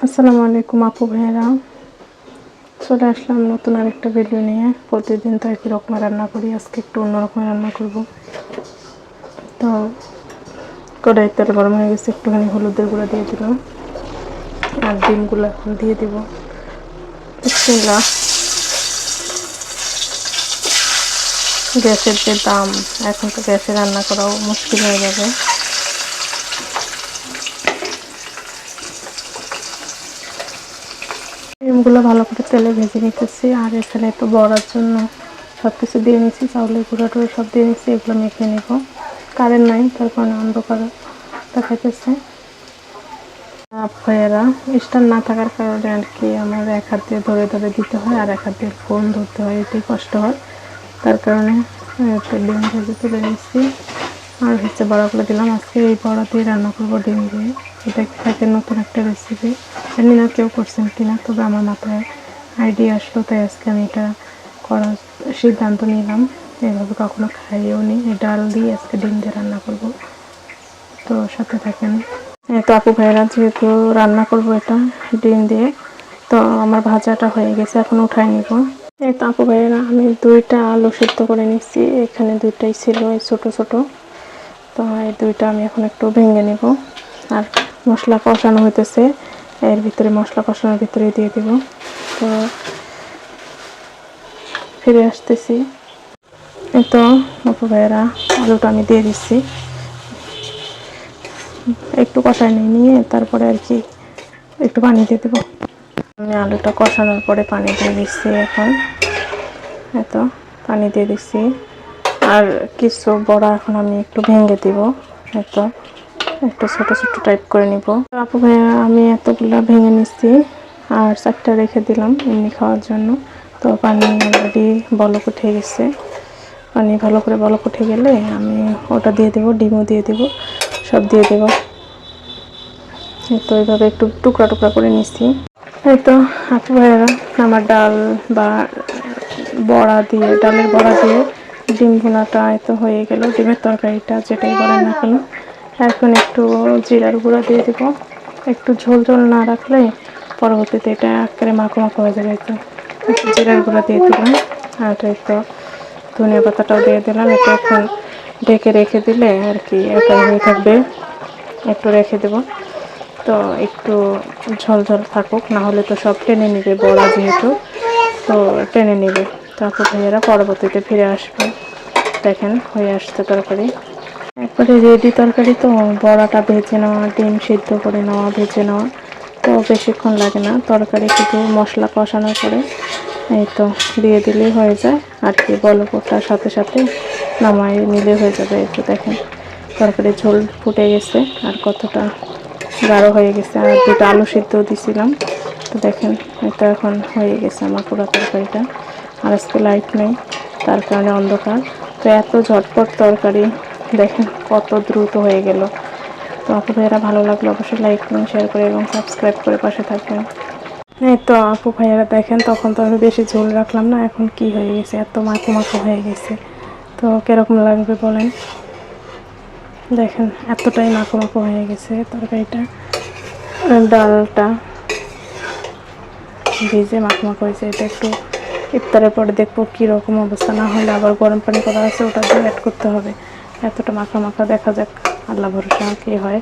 আসসালামু আলাইকুম আপু ভাইয়েরা, চলে আসলাম নতুন আরেকটা ভিডিও নিয়ে। প্রতিদিন তো একই রকমের রান্না করি, আজকে একটু অন্যরকমের রান্না করব। তো কড়াই তেল গরম হয়ে গেছে, একটুখানি হলুদের গুঁড়া দিয়ে দিলাম আর ডিমগুলো এখন দিয়ে দিব। বিসমিল্লাহ। গ্যাসের যে দাম, এখন তো গ্যাসে রান্না করাও মুশকিল হয়ে যাবে। ডিমগুলো ভালো করে তেলে ভেজে নিতেছি, আর এখানে একটু বড়ার জন্য সব কিছু দিয়ে নিচ্ছি, চাউলের গুঁড়া টুড়ো সব দিয়ে নিচ্ছি। এগুলো মেখে নেব। কারেন্ট নাই, তার কারণে অন্ধকার দেখাইতেছে। ভাইয়েরা, স্ট্যান্ড না থাকার কারণে আর কি আমার এক হাত দিয়ে ধরে ধরে দিতে হয়, আর এক হাত দিয়ে ফোন ধরতে হয়, এটাই কষ্ট হয়। তার কারণে ডিম ভেজে তুলে নিচ্ছি, আর হচ্ছে বড়াগুলো দিলাম। আজকে এই বড়া দিয়ে রান্না করবো, ডিম দিয়ে। এটা থাকে নতুন একটা রেসিপি, জানি না কেউ করছেন কিনা, তবে আমার মাথায় আইডিয়া আসলো, তাই আজকে আমি এটা করার সিদ্ধান্ত নিলাম। এভাবে কখনো খাইও নি। এই ডাল দিয়ে আজকে ডিম দিয়ে রান্না করব, তো সাথে থাকেন। তো আপু ভাইয়েরা, যেহেতু রান্না করব এটা ডিম দিয়ে, তো আমার ভাজাটা হয়ে গেছে, এখন উঠাই নিব। এই তো আপু ভাইয়েরা, আমি 2টা আলু সিদ্ধ করে নিচ্ছি। এখানে 2টাই ছিল, এই ছোটো ছোটো। তো এই 2টা আমি এখন একটু ভেঙে নিব। আর মশলা কষানো হইতেছে, এর ভিতরে মশলা কষানোর ভিতরে দিয়ে দিব। তো ফিরে আসতেছি। এই তো আপু ভাইয়েরা, আলুটা আমি দিয়ে দিচ্ছি। একটু কষাই নিয়ে তারপরে আর কি একটু পানি দিয়ে দেবো। আমি আলুটা কষানোর পরে পানি দিয়ে দিচ্ছি। এখন এত পানি দিয়ে দিচ্ছি, আর কিছু বড়া এখন আমি একটু ভেঙে দিব। এত একটু ছোটো ছোটো টাইপ করে নিব। আপু ভাইয়া, আমি এতগুলো ভেঙে নিচ্ছি, আর 4টা রেখে দিলাম এমনি খাওয়ার জন্য। তো পানি অলরেডি বলক উঠে গেছে। পানি ভালো করে বলক উঠে গেলে আমি ওটা দিয়ে দেবো, ডিমও দিয়ে দেবো, সব দিয়ে দেবো। তো এইভাবে একটু টুকরা টুকরা করে নিচ্ছি। এই তো আপু ভাইয়েরা, আমার ডাল বা বড়া দিয়ে, ডালের বড়া দিয়ে ডিম ভুনাটা তো হয়ে গেল। ডিমের তরকারিটা যেটাই বলেন না কেন। এখন একটু জিরার গুঁড়া দিয়ে দেবো। একটু ঝোল ঝোল না রাখলে পরবর্তীতে এটা একেবারে মাখো মাখো হয়ে যাবে। তো একটু জিরার গুঁড়া দিয়ে দিলাম, আর এই তো ধনিয়া পাতাটাও দিয়ে দিলাম। এটা এখন ঢেকে রেখে দিলে আর কি একাই হয়ে থাকবে। একটু রেখে দেবো, তো একটু ঝোল ঝোল থাকুক, না হলে তো সব টেনে নেবে বড়া যেহেতু, তো টেনে নেবে। তারপর ভাইয়েরা পরবর্তীতে ফিরে আসবে। দেখেন হয়ে আসছে তরকারি, একবারে রেডি তরকারি। তো বড়াটা ভেজে নেওয়া, ডিম সিদ্ধ করে নেওয়া, ভেজে নেওয়া, তো বেশিক্ষণ লাগে না। তরকারি শুধু মশলা কষানোর পরে এই তো দিয়ে দিলেই হয়ে যায় আর কি। বলকটার সাথে সাথে নামাই নিলে হয়ে যাবে। এই তো দেখেন তরকারি ঝোল ফুটে গেছে, আর কতটা গাঢ় হয়ে গেছে। আর 2টা আলু সিদ্ধ দিছিলাম, তো দেখেন এটা এখন হয়ে গেছে আমার পুরো তরকারিটা। আর আজকে লাইট নেই, তার কারণে অন্ধকার। তো এত ঝটপট তরকারি, দেখেন কত দ্রুত হয়ে গেল। তো আপু ভাইয়েরা, ভালো লাগলে অবশ্যই লাইক করুন, শেয়ার করে এবং সাবস্ক্রাইব করে পাশে থাকবেন। এই তো আপু ভাইয়েরা দেখেন, তখন তো আমি বেশি ঝোল রাখলাম না, এখন কি হয়ে গেছে, এত মাখো মাখো হয়ে গেছে। তো কীরকম লাগবে বলেন। দেখেন এতটাই মাখো মাখো হয়ে গেছে তরকারিটা। ডালটা ভিজে মাখো মাখো হয়েছে। এটা একটু ইফতারের পরে দেখবো কীরকম অবস্থা, না হলে আবার গরম পানি করা আছে, ওটা দিয়ে অ্যাড করতে হবে। এতটা মাখা মাখা, দেখা যাক, আল্লাহ ভরসা কী হয়।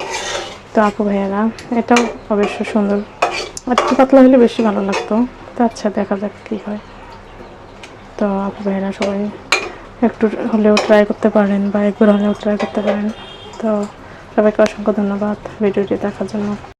তো আপু ভাইয়েরা, এটাও অবশ্য সুন্দর, একটু পাতলা হলে বেশি ভালো লাগতো। তো আচ্ছা, দেখা যাক কী হয়। তো আপু ভাইয়েরা, সবাই একটু হলেও ট্রাই করতে পারেন, বা একবার হলেও ট্রাই করতে পারেন। তো সবাইকে অসংখ্য ধন্যবাদ ভিডিওটি দেখার জন্য।